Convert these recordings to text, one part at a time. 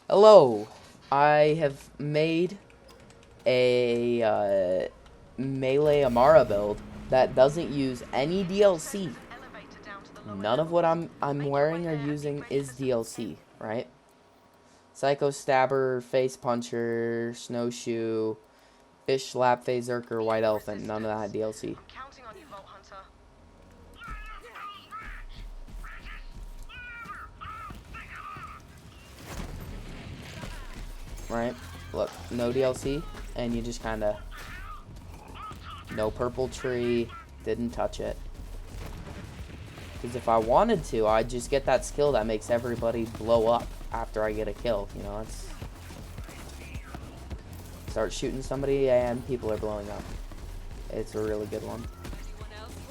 Hello, I have made a melee amara build that doesn't use any DLC. None of what I'm wearing or using is DLC, right? Psycho Stabber, Face Puncher, Snowshoe, Fish Slap, Phaserker, White Elephant. None of that DLC. Right? Look, no DLC, and you just kind of no purple tree, didn't touch it. Because if I wanted to, I'd just get that skill that makes everybody blow up after I get a kill. You know, it's... Start shooting somebody and people are blowing up. It's a really good one.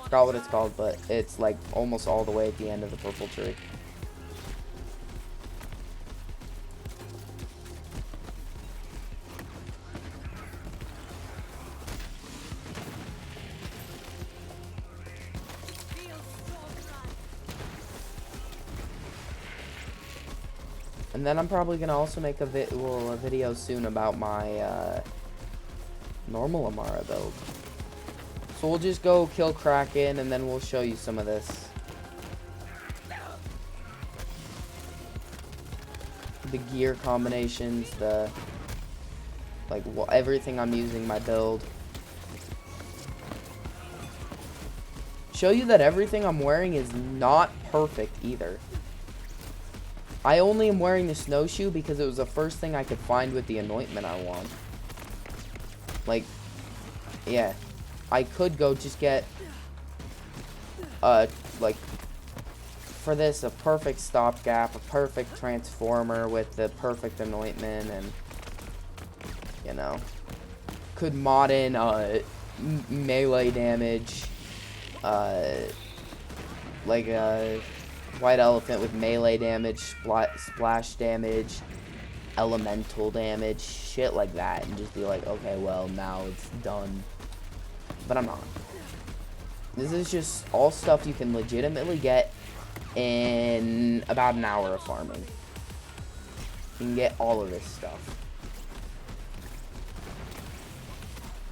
Forgot what it's called, but it's like almost all the way at the end of the purple tree. And then I'm probably going to also make a video soon about my normal Amara build. So we'll just go kill Kraken and then we'll show you some of this. The gear combinations, the... like, everything I'm using my build. Show you that everything I'm wearing is not perfect either. I only am wearing the snowshoe because it was the first thing I could find with the anointment I want. Like, yeah. I could go just get, like, for this, a perfect stopgap, a perfect transformer with the perfect anointment, and, you know, could mod in, melee damage, like, White Elephant with melee damage, splash damage, elemental damage, shit like that, and just be like, okay, well, now it's done. But I'm not. This is just all stuff you can legitimately get in about an hour of farming. You can get all of this stuff.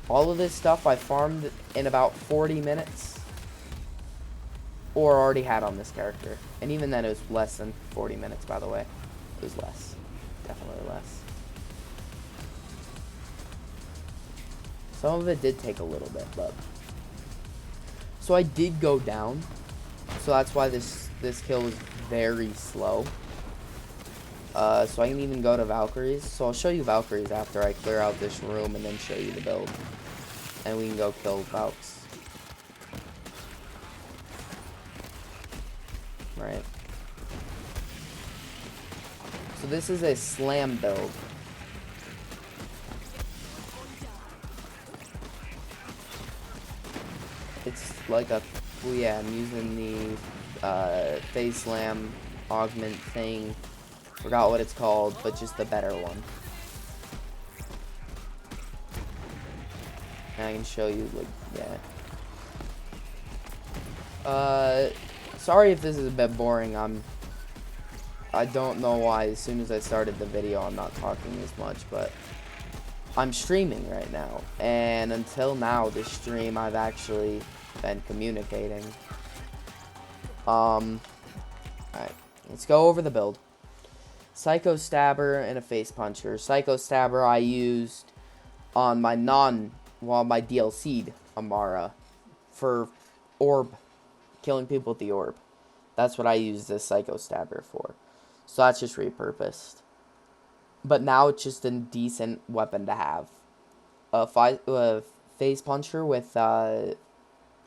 All of this stuff I farmed in about 40 minutes. Or already had on this character. And even then it was less than 40 minutes, by the way. It was less. Definitely less. Some of it did take a little bit, but... So I did go down. So that's why this kill was very slow. So I can even go to Valkyries. So I'll show you Valkyries after I clear out this room and then show you the build. And we can go kill Valks. Right. So this is a slam build. It's like a, well, yeah, I'm using the phase slam augment thing. Forgot what it's called, but just the better one. And I can show you, like, yeah. Sorry if this is a bit boring. I don't know why. As soon as I started the video, I'm not talking as much, but I'm streaming right now. And until now, this stream, I've actually been communicating. Alright, let's go over the build. Psycho Stabber and a Face Puncher. Psycho Stabber I used on my my DLC'd Amara for orb. Killing people with the orb. That's what I use this Psycho Stabber for. So that's just repurposed. But now it's just a decent weapon to have. A Phase Puncher with, the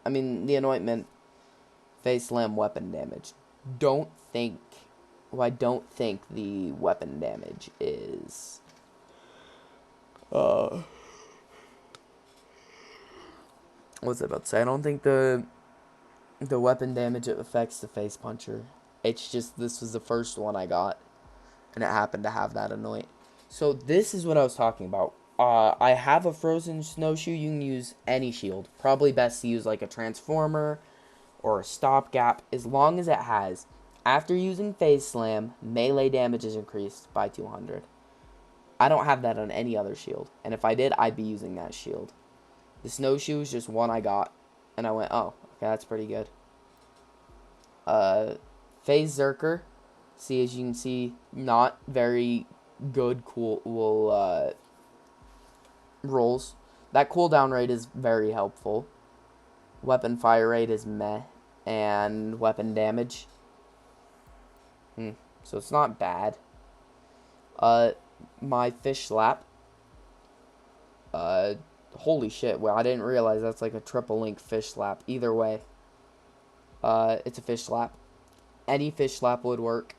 anointment Phase Slam weapon damage. I don't think the weapon damage is... what's I about to say? I don't think the weapon damage affects the Face Puncher. It's just this was the first one I got, and it happened to have that anoint. So this is what I was talking about. I have a frozen snowshoe. You can use any shield. Probably best to use like a transformer or a stopgap, as long as it has After using Phase Slam, melee damage is increased by 200. I don't have that on any other shield. And if I did, I'd be using that shield. The snowshoe is just one I got. And I went, oh, okay, that's pretty good. Phase Zerker. See, as you can see, not very good rolls. That cooldown rate is very helpful. Weapon fire rate is meh. And weapon damage. So it's not bad. My fish slap. Holy shit. Well, I didn't realize that's like a triple link fish slap. Either way. It's a fish slap. Any fish slap would work.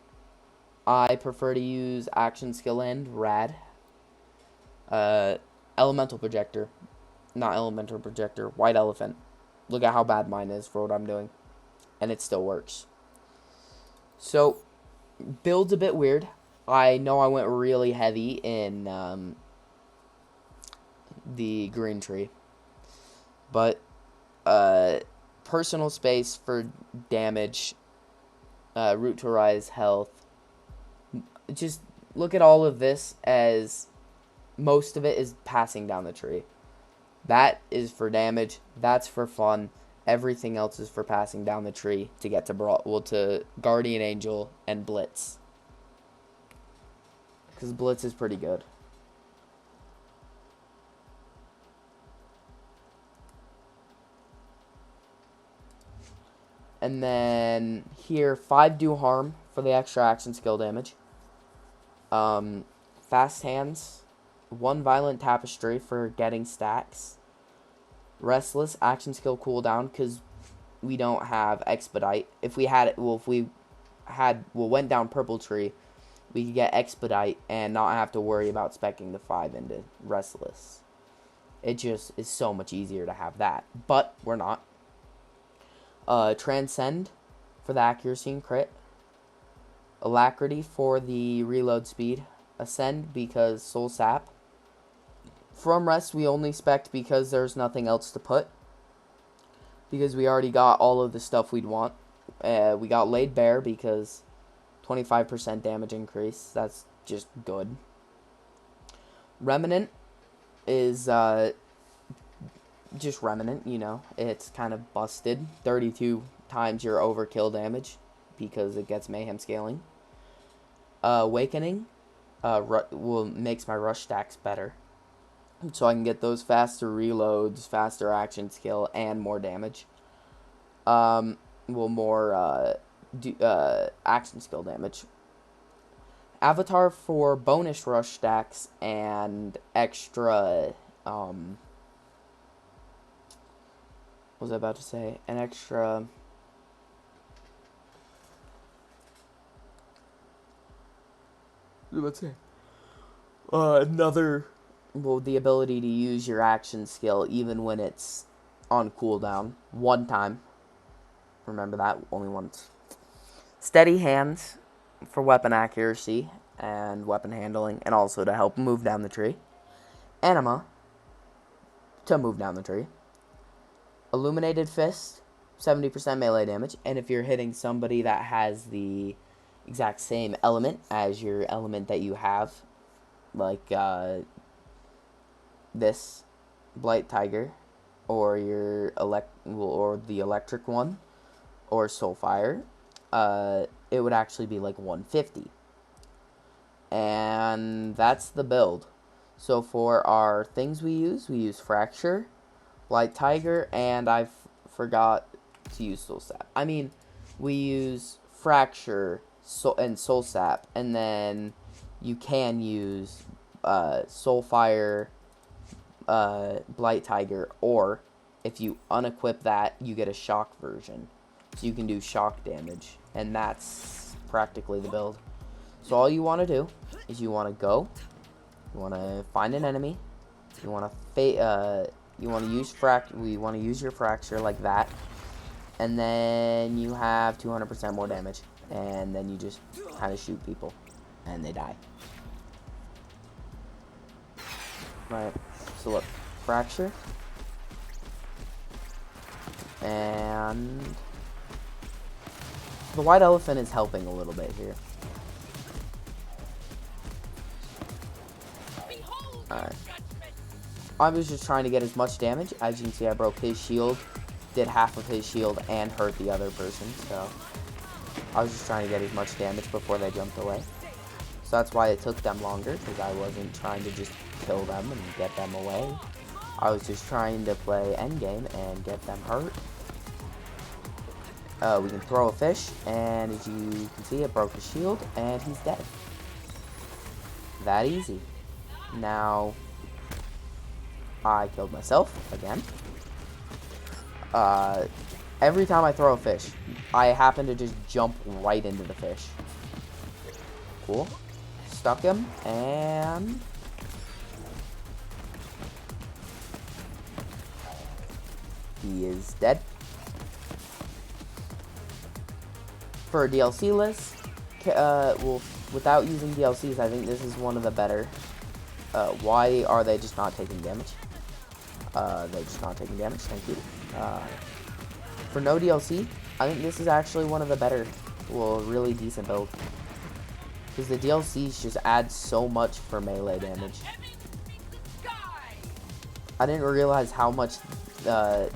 I prefer to use action skill end, rad. Elemental projector. Not elemental projector. White elephant. Look at how bad mine is for what I'm doing. And it still works. So, build's a bit weird. I know I went really heavy in the green tree. But, personal space for damage. Root to rise health. Just look at all of this as most of it is passing down the tree. That is for damage. That's for fun. Everything else is for passing down the tree to get to Guardian Angel and Blitz. Because Blitz is pretty good. And then here, 5 do harm for the extra action skill damage. Fast hands. 1 violent tapestry for getting stacks. Restless action skill cooldown because we don't have expedite. If we had it, went down purple tree, we could get expedite and not have to worry about speccing the 5 into restless. It just is so much easier to have that, but we're not. Transcend for the accuracy and crit. Alacrity for the reload speed. Ascend because soul sap. From rest, we only spec'd because there's nothing else to put. Because we already got all of the stuff we'd want. We got laid bare because 25% damage increase. That's just good. Remnant is just Remnant, you know. It's kind of busted. 32 times your overkill damage because it gets mayhem scaling. Awakening makes my rush stacks better. So I can get those faster reloads, faster action skill, and more damage. More action skill damage. Avatar for bonus rush stacks and extra, what was I about to say? An extra... What's it? The ability to use your action skill even when it's on cooldown. 1 time. Remember that, only once. Steady hands for weapon accuracy and weapon handling, and also to help move down the tree. Anima to move down the tree. Illuminated fist, 70% melee damage, and if you're hitting somebody that has the exact same element as your element that you have, like this Blight Tiger, or your the electric one, or Soulfire, it would actually be like 150. And that's the build. So for our things we use Fracture, Blight Tiger, and I forgot to use Soul Sap. I mean, we use Fracture and Soul Sap, and then you can use Soulfire, Blight Tiger, or if you unequip that, you get a shock version. So you can do shock damage, and that's practically the build. So all you want to do is you want to go, you want to find an enemy, you want to use your Fracture like that, and then you have 200% more damage, and then you just kind of shoot people, and they die. Right, so look, Fracture, and The white elephant is helping a little bit here. Alright. I was just trying to get as much damage. As you can see, I broke his shield, did half of his shield, and hurt the other person. So I was just trying to get as much damage before they jumped away. So that's why it took them longer, because I wasn't trying to just kill them and get them away. I was just trying to play endgame and get them hurt. We can throw a fish, and as you can see, it broke his shield, and he's dead. That easy. Now, I killed myself again. Every time I throw a fish, I happen to just jump right into the fish. Cool. Stuck him, and he is dead. For a DLC list, well, without using DLCs, I think this is one of the better. Why are they just not taking damage? They're just not taking damage, thank you. For no DLC, I think this is actually one of the better, well, really decent build. Because the DLCs just add so much for melee damage. I didn't realize how much the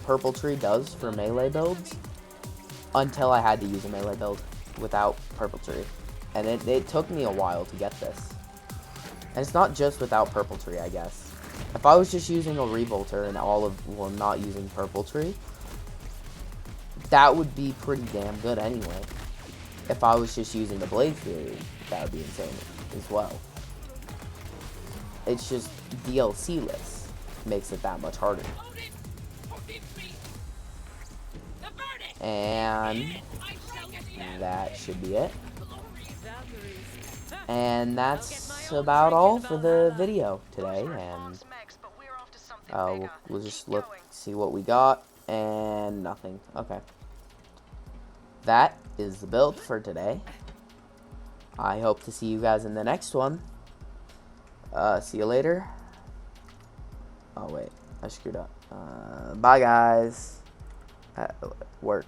purple tree does for melee builds until I had to use a melee build without purple tree. And it took me a while to get this. And it's not just without purple tree, I guess. If I was just using a revolter and well, not using purple tree, that would be pretty damn good anyway. If I was just using the blade theory, that would be insane as well. It's just DLC-less makes it that much harder. And that should be it. And that's about all for the video today. And we'll just see what we got. And nothing. Okay. That is the build for today. I hope to see you guys in the next one. See you later. Oh, wait. I screwed up. Bye, guys. Work.